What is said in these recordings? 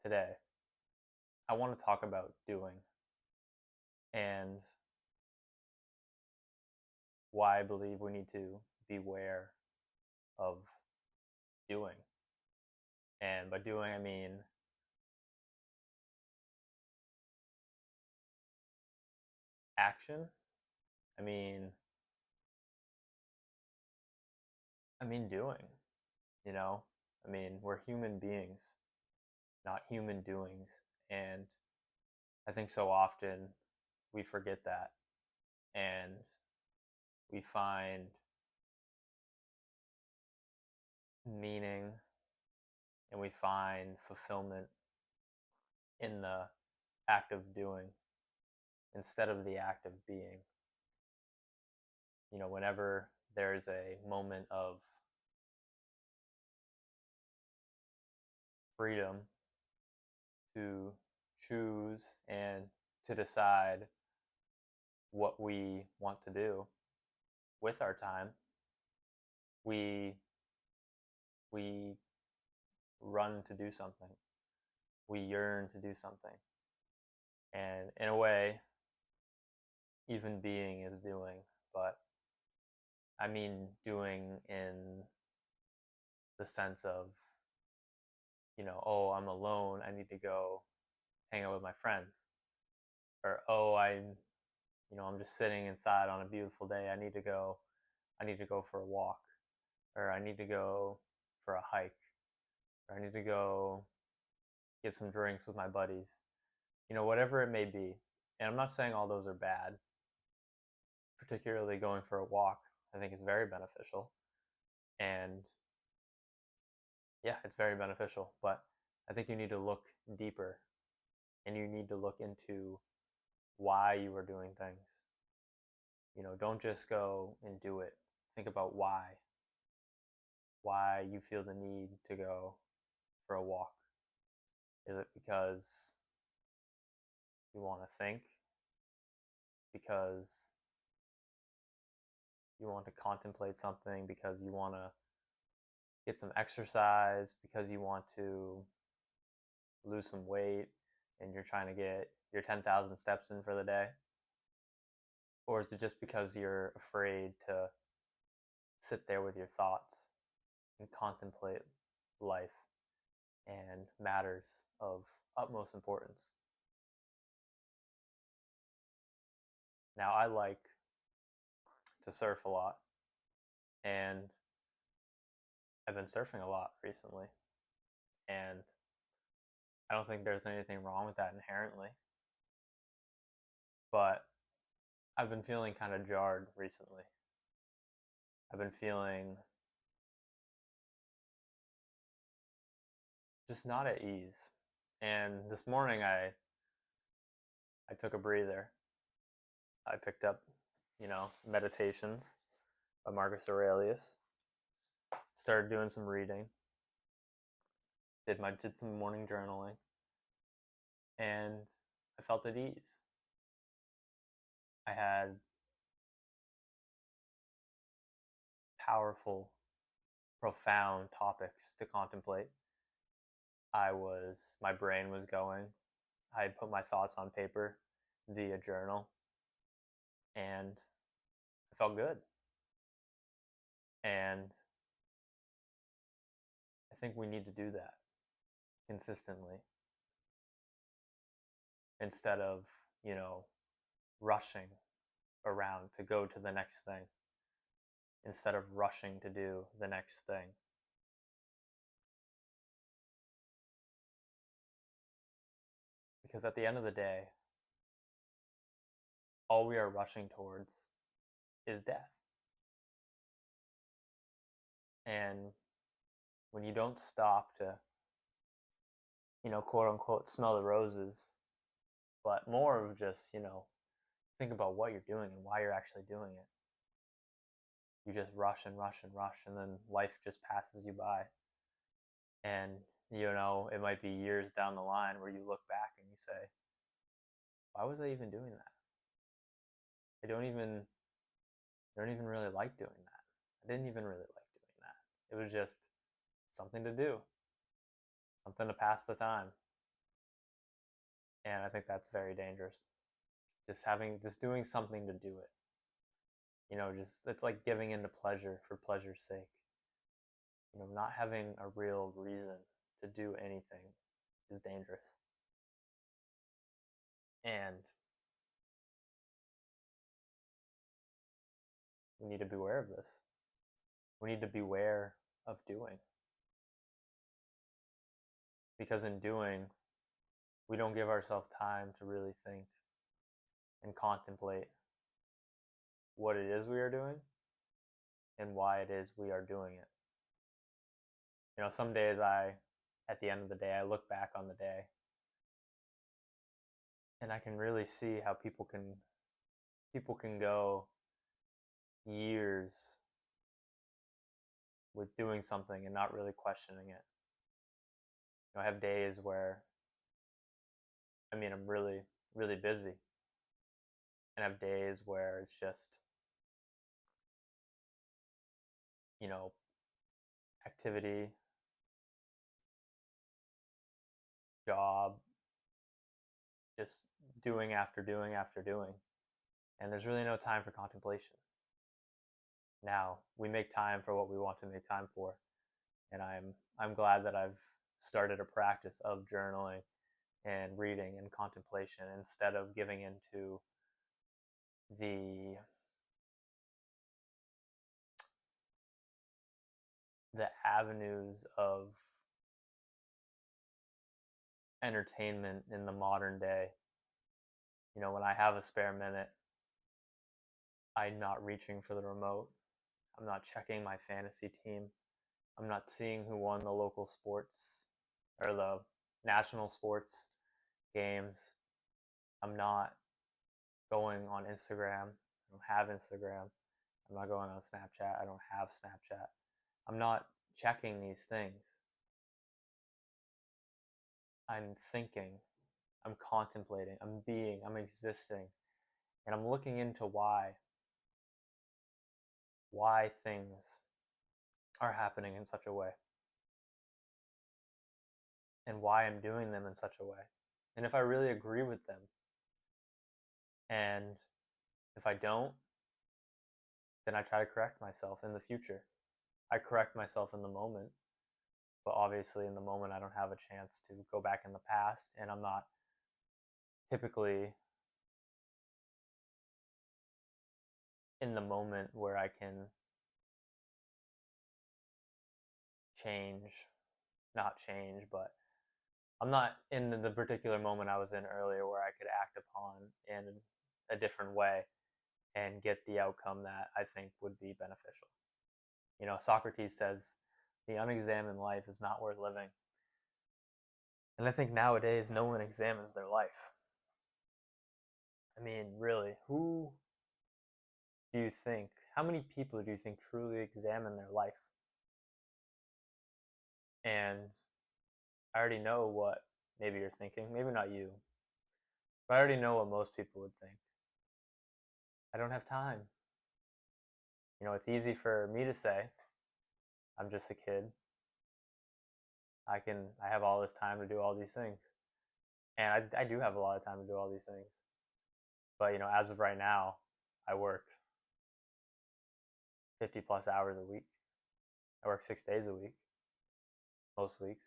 today, I want to talk about doing and why I believe we need to beware of doing. And by doing, I mean action. I mean, doing, you know? We're human beings, not human doings. And I think so often we forget that and we find meaning and we find fulfillment in the act of doing instead of the act of being. Whenever there's a moment of freedom to choose and to decide what we want to do with our time, we run to do something. We yearn to do something. And in a way, even being is doing, but I mean doing in the sense of, oh, I'm alone, I need to go hang out with my friends. Or, oh, I'm just sitting inside on a beautiful day, I need to go for a walk. Or I need to go for a hike. Or I need to go get some drinks with my buddies. Whatever it may be. And I'm not saying all those are bad. Particularly going for a walk, I think is very beneficial. And yeah, it's very beneficial. But I think you need to look deeper and you need to look into why you are doing things. Don't just go and do it. Think about why. Why you feel the need to go for a walk. Is it because you want to think? Because you want to contemplate something? Because you want to get some exercise? Because you want to lose some weight and you're trying to get your 10,000 steps in for the day? Or is it just because you're afraid to sit there with your thoughts and contemplate life and matters of utmost importance? Now, I like to surf a lot, and I've been surfing a lot recently, and I don't think there's anything wrong with that inherently, but I've been feeling kind of jarred recently. I've been feeling just not at ease. And this morning I took a breather. I picked up, Meditations by Marcus Aurelius. Started doing some reading. Did some morning journaling. And I felt at ease. I had powerful, profound topics to contemplate. My brain was going. I had put my thoughts on paper via journal, and I felt good. And I think we need to do that consistently instead of, rushing around to go to the next thing, instead of rushing to do the next thing. Because at the end of the day, all we are rushing towards is death. And when you don't stop to, quote unquote, smell the roses, but more of just, think about what you're doing and why you're actually doing it. You just rush and rush and rush, and then life just passes you by. And, it might be years down the line where you look back and you say, why was I even doing that? I don't even really like doing that. I didn't even really like doing that. It was just something to do, something to pass the time. And I think that's very dangerous. Just doing something to do it. Just it's like giving into pleasure for pleasure's sake. Not having a real reason to do anything is dangerous. And we need to beware of this. We need to beware of doing. Because in doing, we don't give ourselves time to really think and contemplate what it is we are doing and why it is we are doing it. Some days at the end of the day, I look back on the day and I can really see how people can go years with doing something and not really questioning it. I have days where I'm really, really busy, and I have days where it's just, activity, job, just doing after doing after doing, and there's really no time for contemplation. Now, we make time for what we want to make time for, and I'm glad that I've started a practice of journaling and reading and contemplation instead of giving into the avenues of entertainment in the modern day. When I have a spare minute, I'm not reaching for the remote. I'm not checking my fantasy team. I'm not seeing who won the local sports or the national sports games. I'm not going on Instagram. I don't have Instagram. I'm not going on Snapchat. I don't have Snapchat. I'm not checking these things. I'm thinking, I'm contemplating, I'm being, I'm existing, and I'm looking into why things are happening in such a way, and why I'm doing them in such a way, and if I really agree with them. And if I don't, then I try to correct myself in the future. I correct myself in the moment, but obviously in the moment I don't have a chance to go back in the past, and I'm not typically in the moment where I can not change, but I'm not in the particular moment I was in earlier where I could act upon in a different way and get the outcome that I think would be beneficial. Socrates says, the unexamined life is not worth living. And I think nowadays no one examines their life. Really, how many people do you think truly examine their life? And I already know what maybe you're thinking, maybe not you, but I already know what most people would think. I don't have time. It's easy for me to say, I'm just a kid. I have all this time to do all these things. And I do have a lot of time to do all these things. But, as of right now, I work 50 plus hours a week. I work 6 days a week, most weeks.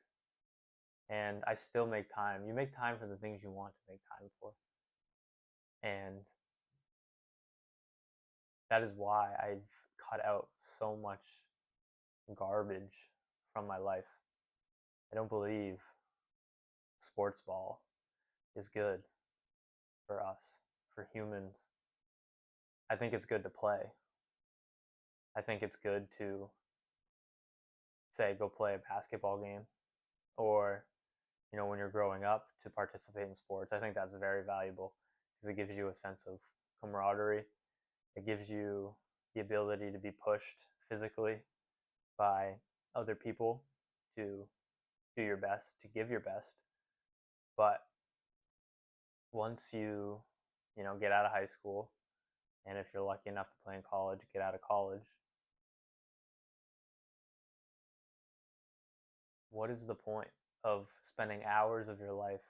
And I still make time. You make time for the things you want to make time for. And that is why I've cut out so much garbage from my life. I don't believe sports ball is good for us, for humans. I think it's good to play. I think it's good to, say, go play a basketball game, or when you're growing up, to participate in sports. I think that's very valuable because it gives you a sense of camaraderie. It gives you the ability to be pushed physically by other people to do your best, to give your best. But once you get out of high school, and if you're lucky enough to play in college, get out of college, what is the point of spending hours of your life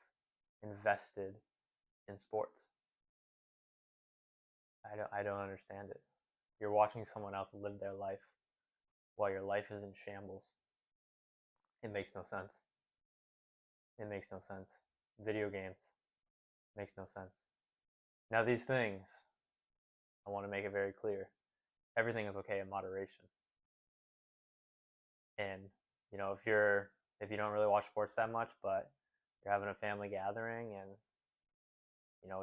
invested in sports. I don't understand it. You're watching someone else live their life while your life is in shambles. It makes no sense. It makes no sense. Video games makes no sense. Now these things, I want to make it very clear. Everything is okay in moderation. And if you don't really watch sports that much, but you're having a family gathering and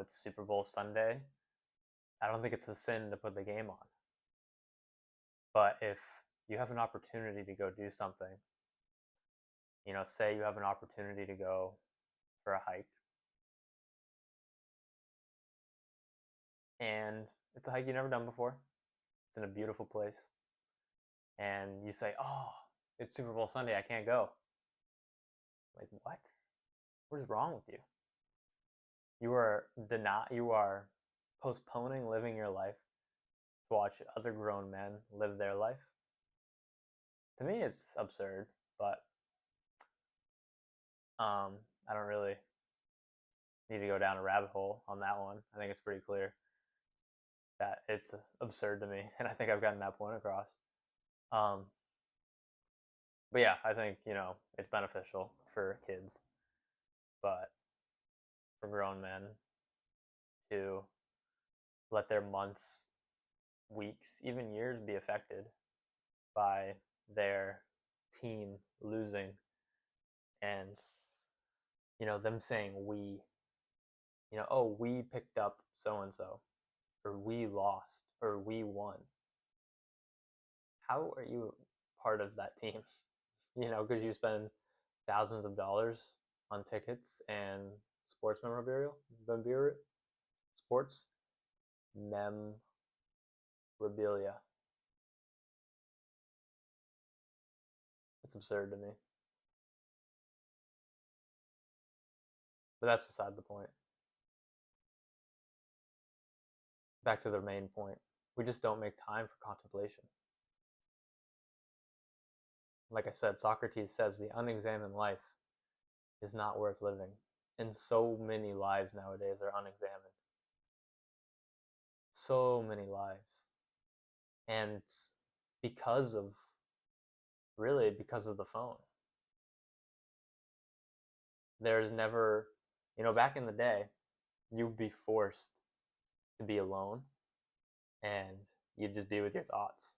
it's Super Bowl Sunday, I don't think it's a sin to put the game on. But if you have an opportunity to go do something, say you have an opportunity to go for a hike, and it's a hike you've never done before, it's in a beautiful place, and you say, oh, it's Super Bowl Sunday, I can't go. Like, what? What is wrong with you? You are postponing living your life to watch other grown men live their life. To me, it's absurd, but I don't really need to go down a rabbit hole on that one. I think it's pretty clear that it's absurd to me, and I think I've gotten that point across. But yeah, I think it's beneficial for kids, but for grown men to let their months, weeks, even years be affected by their team losing, and them saying oh, we picked up so and so, or we lost, or we won. How are you part of that team? Because you spend thousands of dollars on tickets and sports memorabilia, sports memorabilia. It's absurd to me. But that's beside the point. Back to the main point. We just don't make time for contemplation. Like I said, Socrates says the unexamined life is not worth living. And so many lives nowadays are unexamined. So many lives. And because of the phone. There's never, back in the day, you'd be forced to be alone and you'd just be with your thoughts.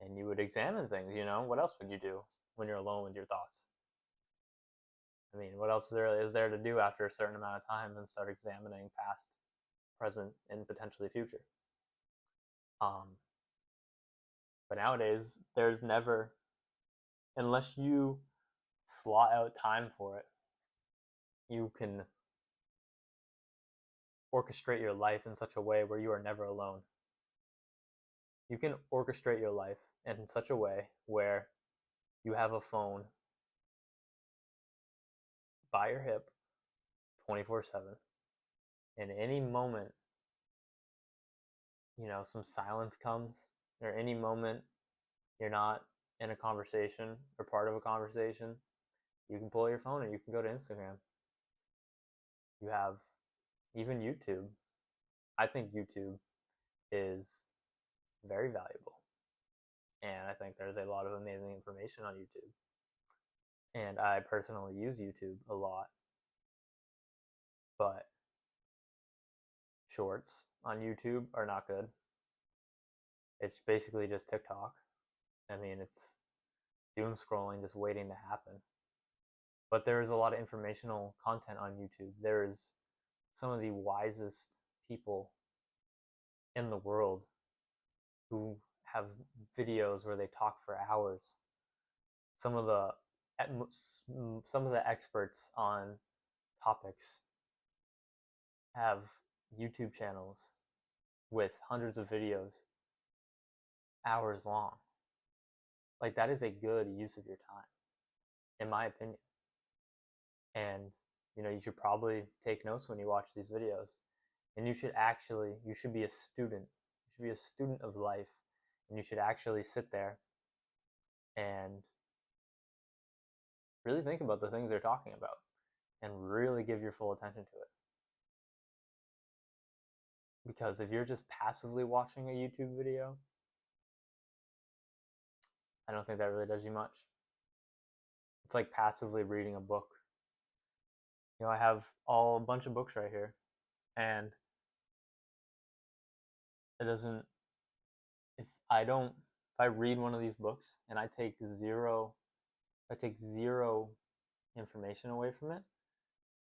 And you would examine things, what else would you do when you're alone with your thoughts? I mean, what else is there to do after a certain amount of time than start examining past, present, and potentially future? But nowadays, there's never, unless you slot out time for it, you can orchestrate your life in such a way where you are never alone. You can orchestrate your life in such a way where you have a phone by your hip 24/7. And any moment, some silence comes, or any moment you're not in a conversation or part of a conversation, you can pull your phone and you can go to Instagram. You have even YouTube. I think YouTube is very valuable. And I think there's a lot of amazing information on YouTube. And I personally use YouTube a lot. But shorts on YouTube are not good. It's basically just TikTok. I mean, it's doom scrolling just waiting to happen. But there is a lot of informational content on YouTube. There is some of the wisest people in the world who have videos where they talk for hours. Some of the experts on topics have YouTube channels with hundreds of videos, hours long. Like, that is a good use of your time, in my opinion. And you should probably take notes when you watch these videos. And you should be a student. You should be a student of life. And you should actually sit there and really think about the things they're talking about and really give your full attention to it. Because if you're just passively watching a YouTube video, I don't think that really does you much. It's like passively reading a book. I have a bunch of books right here, and it doesn't. If I read one of these books and I take zero information away from it,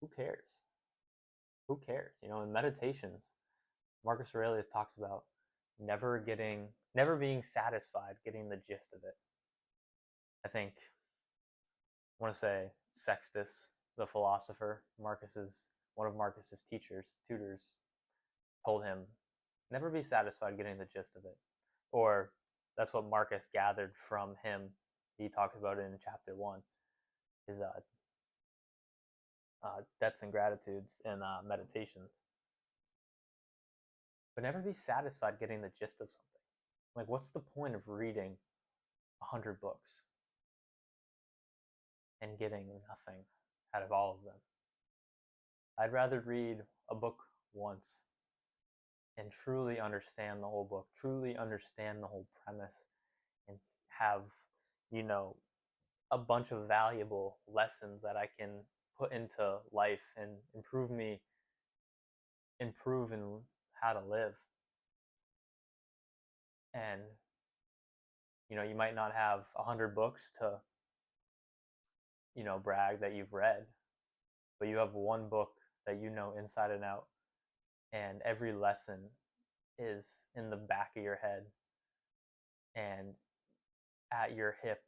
who cares? Who cares? In meditations, Marcus Aurelius talks about never being satisfied getting the gist of it. I want to say Sextus, the philosopher, one of Marcus's tutors, told him, never be satisfied getting the gist of it. Or that's what Marcus gathered from him. He talks about it in chapter 1, his debts and gratitudes and meditations. But never be satisfied getting the gist of something. Like, what's the point of reading 100 books and getting nothing out of all of them? I'd rather read a book once and truly understand the whole book, truly understand the whole premise, and have, a bunch of valuable lessons that I can put into life and improve in how to live. And you might not have 100 books to brag that you've read, but you have one book that you know inside and out, and every lesson is in the back of your head and at your hip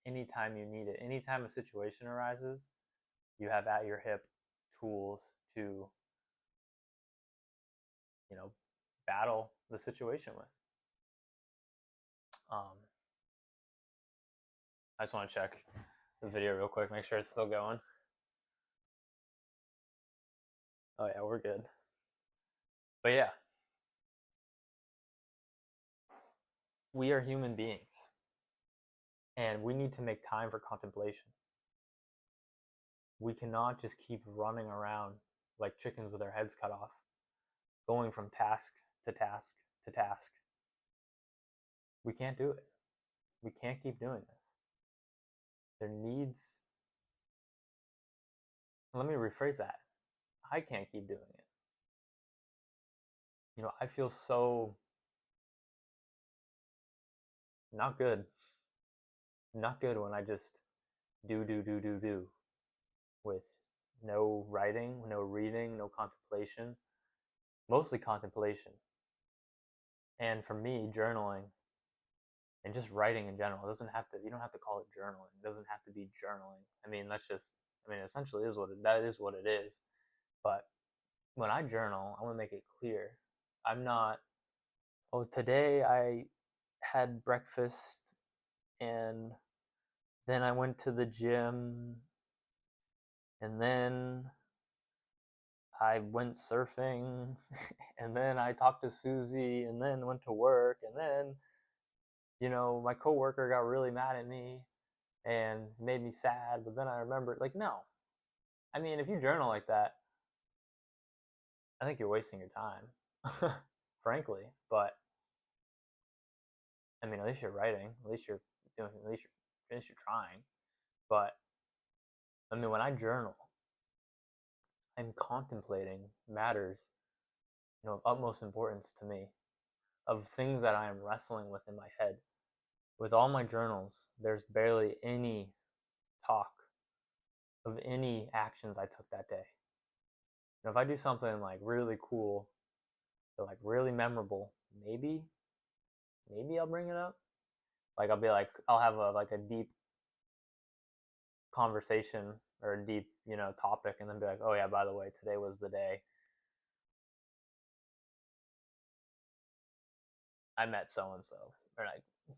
anytime you need it. Anytime a situation arises, you have at your hip tools to battle the situation with. I just want to check the video real quick, make sure it's still going. Oh yeah, we're good. But yeah, we are human beings, and we need to make time for contemplation. We cannot just keep running around like chickens with our heads cut off, going from task to task to task. We can't do it. We can't keep doing this. Let me rephrase that. I can't keep doing it. I feel so not good when I just do with no writing, no reading, no contemplation, mostly contemplation. And for me, journaling and just writing in general, you don't have to call it journaling. It doesn't have to be journaling. Essentially that is what it is. But when I journal, I want to make it clear. I'm not, today I had breakfast and then I went to the gym and then I went surfing and then I talked to Susie and then went to work and then my coworker got really mad at me and made me sad, but then I remembered, no. If you journal like that, I think you're wasting your time, frankly. But at least you're writing, at least you're trying. But when I journal, I'm contemplating matters, of utmost importance to me, of things that I am wrestling with in my head. With all my journals, there's barely any talk of any actions I took that day. If I do something like really cool or like really memorable, maybe I'll bring it up. Like I'll have a deep conversation or a deep, topic, and then be like, oh yeah, by the way, today was the day I met so and so. Or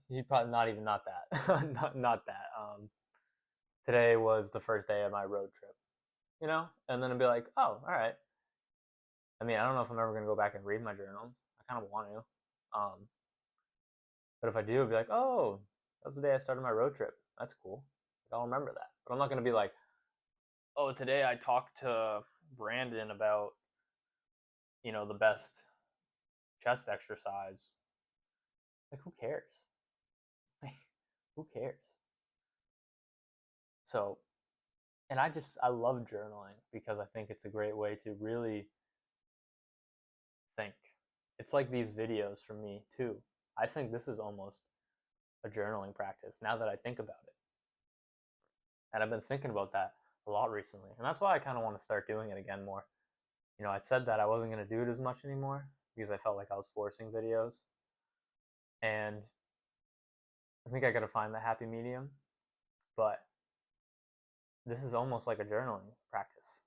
he's probably not that, not that. Today was the first day of my road trip, and then I'd be like, oh, all right. I don't know if I'm ever gonna go back and read my journals. I kind of want to, but if I do, I'll be like, oh, that's the day I started my road trip. That's cool. I'll remember that. But I'm not gonna be like, oh, today I talked to Brandon about, the best chest exercise. Like, who cares? Like, who cares? So, and I love journaling because I think it's a great way to really think. It's like these videos for me too. I think this is almost a journaling practice now that I think about it. And I've been thinking about that a lot recently. And that's why I kind of want to start doing it again more. I said that I wasn't going to do it as much anymore because I felt like I was forcing videos. And I think I got to find the happy medium. But this is almost like a journaling practice.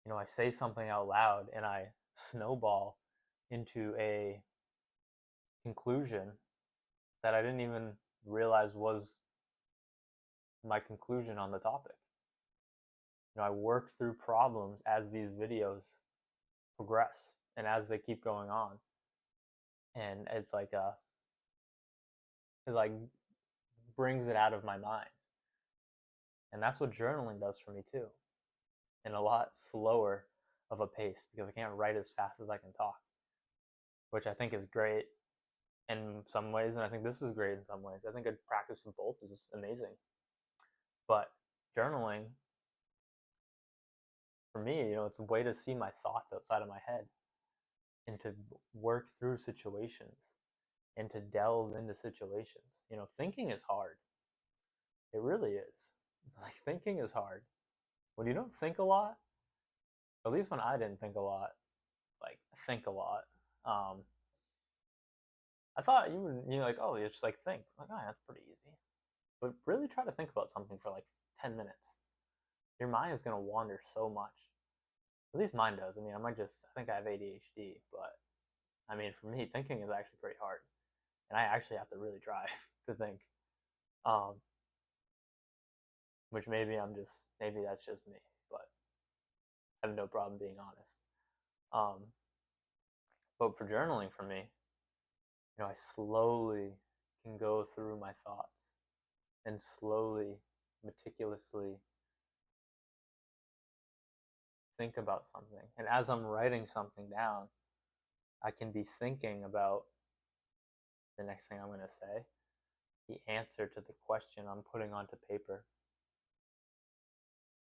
I say something out loud and I snowball into a conclusion that I didn't even realize was my conclusion on the topic. I work through problems as these videos progress and as they keep going on. And it's like it like brings it out of my mind. And that's what journaling does for me too. In a lot slower of a pace because I can't write as fast as I can talk, which I think is great in some ways, and I think this is great in some ways. I think a practice of both is amazing. But journaling, for me, it's a way to see my thoughts outside of my head and to work through situations and to delve into situations. Thinking is hard. It really is. Like, thinking is hard. When you don't think a lot, at least when I didn't think a lot, I thought you would, like, oh, you just like think. Like, oh, that's pretty easy. But really try to think about something for like 10 minutes. Your mind is going to wander so much. At least mine does. I mean, I think I have ADHD, but I mean, for me, thinking is actually pretty hard. And I actually have to really try to think. Which maybe that's just me, but I have no problem being honest. But for journaling for me, I slowly can go through my thoughts and slowly, meticulously think about something. And as I'm writing something down, I can be thinking about the next thing I'm going to say, the answer to the question I'm putting onto paper.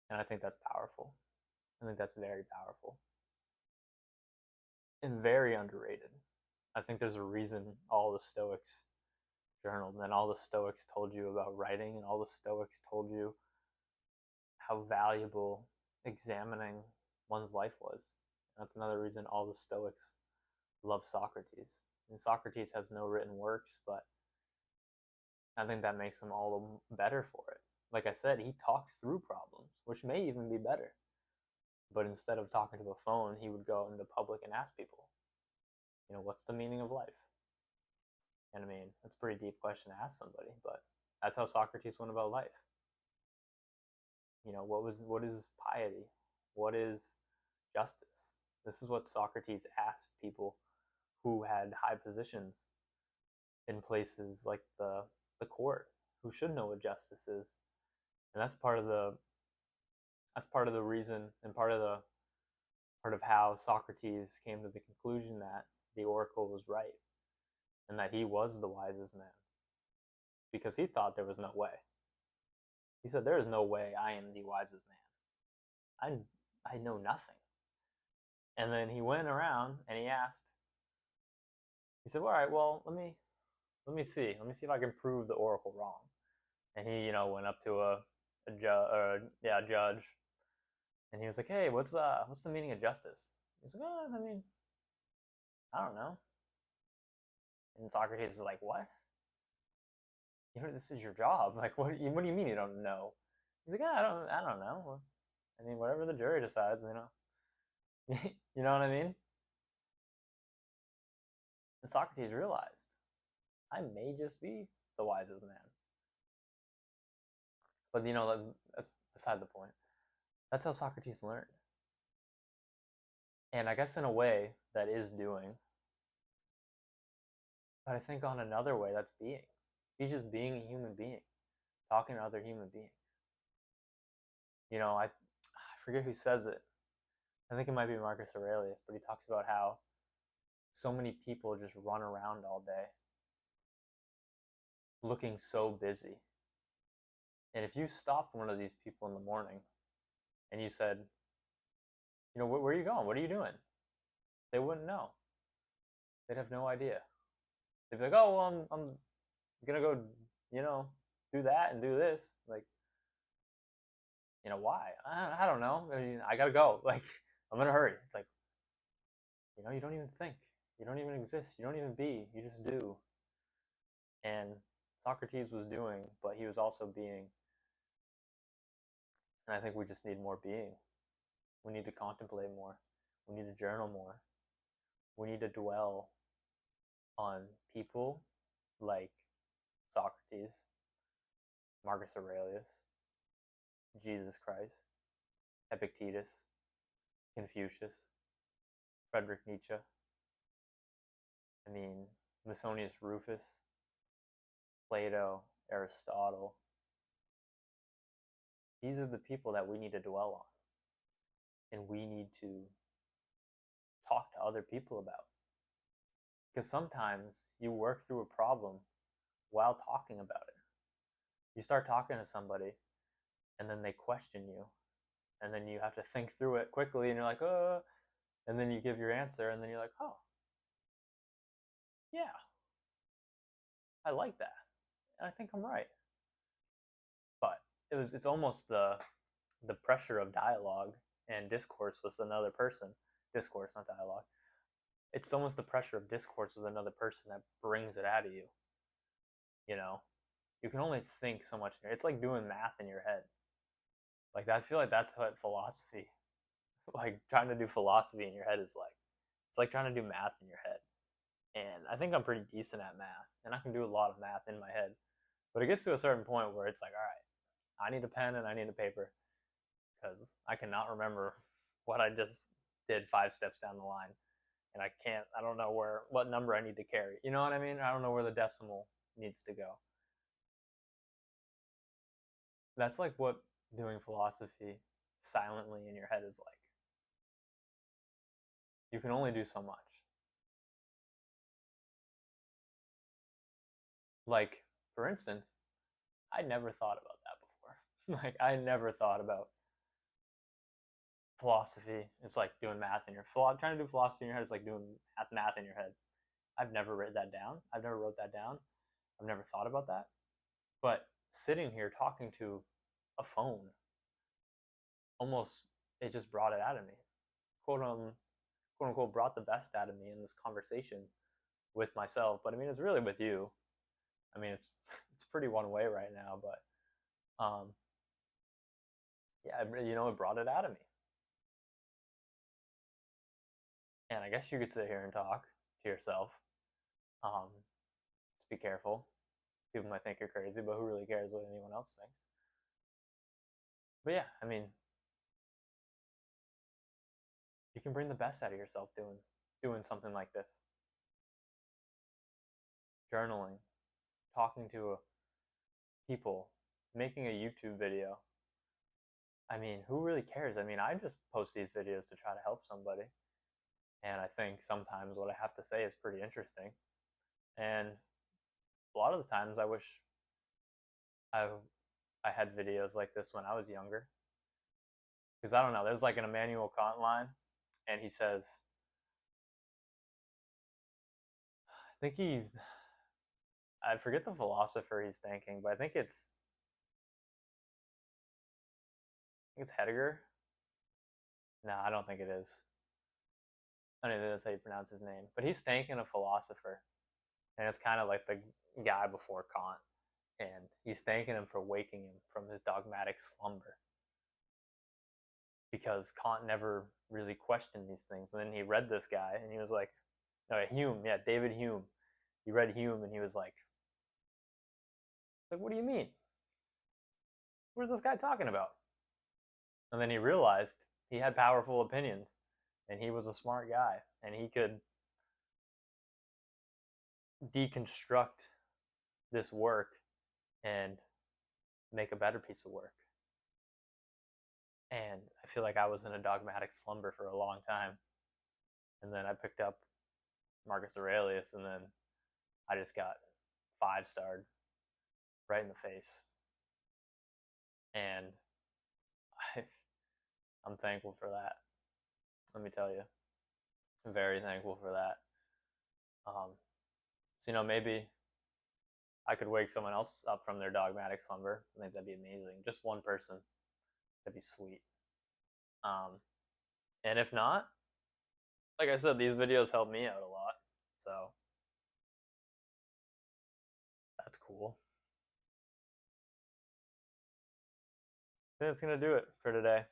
And I think that's powerful. I think that's very powerful. And very underrated. I think there's a reason all the Stoics journaled and all the Stoics told you about writing and all the Stoics told you how valuable examining one's life was. That's another reason all the Stoics love Socrates. And Socrates has no written works, but I think that makes him all the better for it. Like I said, he talked through problems, which may even be better. But instead of talking to a phone, he would go into public and ask people, what's the meaning of life? And I mean, that's a pretty deep question to ask somebody, but that's how Socrates went about life. What is piety? What is justice? This is what Socrates asked people who had high positions in places like the court, who should know what justice is. And that's part of the reason and part of how Socrates came to the conclusion that the oracle was right and that he was the wisest man, because he thought there was no way. He said, there is no way I am the wisest man. I know nothing. And then he went around and he said, all right, well, let me see if I can prove the oracle wrong. And he, went up to a judge, and he was like, hey, what's the meaning of justice? He's like, oh, I mean, I don't know. And Socrates is like, what? This is your job. Like, what do you mean you don't know? He's like, I don't know. I mean, whatever the jury decides, you know what I mean? And Socrates realized, I may just be the wisest man. But that's beside the point. That's how Socrates learned. And I guess in a way that is doing. But I think on another way, that's being. He's just being a human being, talking to other human beings. I forget who says it. I think it might be Marcus Aurelius, but he talks about how so many people just run around all day looking so busy. And if you stopped one of these people in the morning and you said, where are you going? What are you doing? They wouldn't know. They'd have no idea. They'd be like, oh, well, I'm gonna go, do that and do this. Like, why? I don't know. I mean, I gotta go. Like, I'm in a hurry. It's like, you don't even think. You don't even exist. You don't even be. You just do. And Socrates was doing, but he was also being. And I think we just need more being. We need to contemplate more. We need to journal more. We need to dwell on people like Socrates, Marcus Aurelius, Jesus Christ, Epictetus, Confucius, Friedrich Nietzsche. I mean, Musonius Rufus, Plato, Aristotle. These are the people that we need to dwell on. And we need to talk to other people about. Because sometimes you work through a problem while talking about it. You start talking to somebody, and then they question you. And then you have to think through it quickly, and you're like, oh. And then you give your answer, and then you're like, oh, yeah, I like that. I think I'm right. But it's almost the pressure of dialogue and discourse with another person. Discourse, not dialogue. It's almost the pressure of discourse with another person that brings it out of you. You can only think so much. It's like doing math in your head. Like, I feel like that's what philosophy, like trying to do philosophy in your head is like. It's like trying to do math in your head. And I think I'm pretty decent at math, and I can do a lot of math in my head. But it gets to a certain point where it's like, all right, I need a pen and I need a paper, because I cannot remember what I just did 5 steps down the line. And I don't know what number I need to carry. You know what I mean? I don't know where the decimal needs to go. That's like what doing philosophy silently in your head is like. You can only do so much. Like, for instance, I never thought about that before. Like, I never thought about philosophy. It's like doing math in your trying to do philosophy in your head is like doing math in your head. I've never written that down. I've never wrote that down. I've never thought about that. But sitting here talking to a phone, almost, it just brought it out of me. Quote unquote, brought the best out of me in this conversation with myself. But I mean, it's really with you. I mean, it's pretty one way right now, but yeah, it brought it out of me. And I guess you could sit here and talk to yourself. Just be careful. People might think you're crazy, but who really cares what anyone else thinks? But yeah, I mean, you can bring the best out of yourself doing something like this. Journaling, talking to people, making a YouTube video. I mean, who really cares? I mean, I just post these videos to try to help somebody. And I think sometimes what I have to say is pretty interesting. And a lot of the times I wish I had videos like this when I was younger. Because I don't know, there's like an Immanuel Kant line, and he says, I forget the philosopher he's thanking, but I think it's Heidegger. No, I don't think it is. I don't even know that's how you pronounce his name. But he's thanking a philosopher, and it's kind of like the guy before Kant. And he's thanking him for waking him from his dogmatic slumber. Because Kant never really questioned these things. And then he read this guy, and he was like, no, Hume, yeah, David Hume. He read Hume, and he was like, what do you mean? What is this guy talking about? And then he realized he had powerful opinions, and he was a smart guy, and he could deconstruct this work and make a better piece of work. And I feel like I was in a dogmatic slumber for a long time. And then I picked up Marcus Aurelius, and then I just got 5-starred right in the face. And I, I'm thankful for that. Let me tell you, I'm very thankful for that. So maybe I could wake someone else up from their dogmatic slumber. I think that'd be amazing. Just one person, that'd be sweet. And if not, like I said, these videos help me out a lot, so that's cool. I think that's gonna do it for today.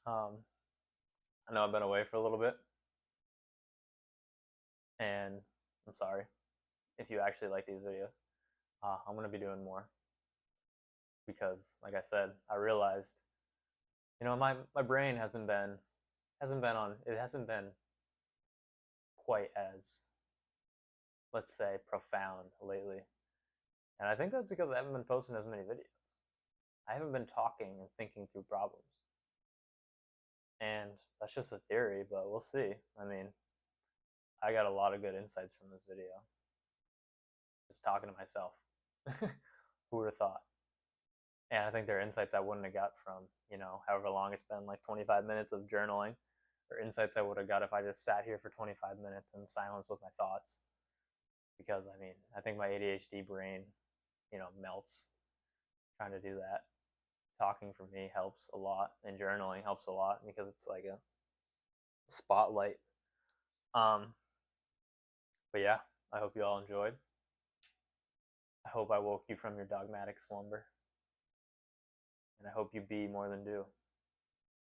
I know I've been away for a little bit, and I'm sorry if you actually like these videos. I'm gonna be doing more because, like I said, I realized, my brain hasn't been quite as, let's say, profound lately, and I think that's because I haven't been posting as many videos. I haven't been talking and thinking through problems. And that's just a theory, but we'll see. I mean, I got a lot of good insights from this video. Just talking to myself. Who would have thought? And I think there are insights I wouldn't have got from, however long it's been, like 25 minutes of journaling, or insights I would have got if I just sat here for 25 minutes in silence with my thoughts. Because, I think my ADHD brain, melts trying to do that. Talking for me helps a lot, and journaling helps a lot because it's like a spotlight. But yeah, I hope you all enjoyed. I hope I woke you from your dogmatic slumber, and I hope you be more than do.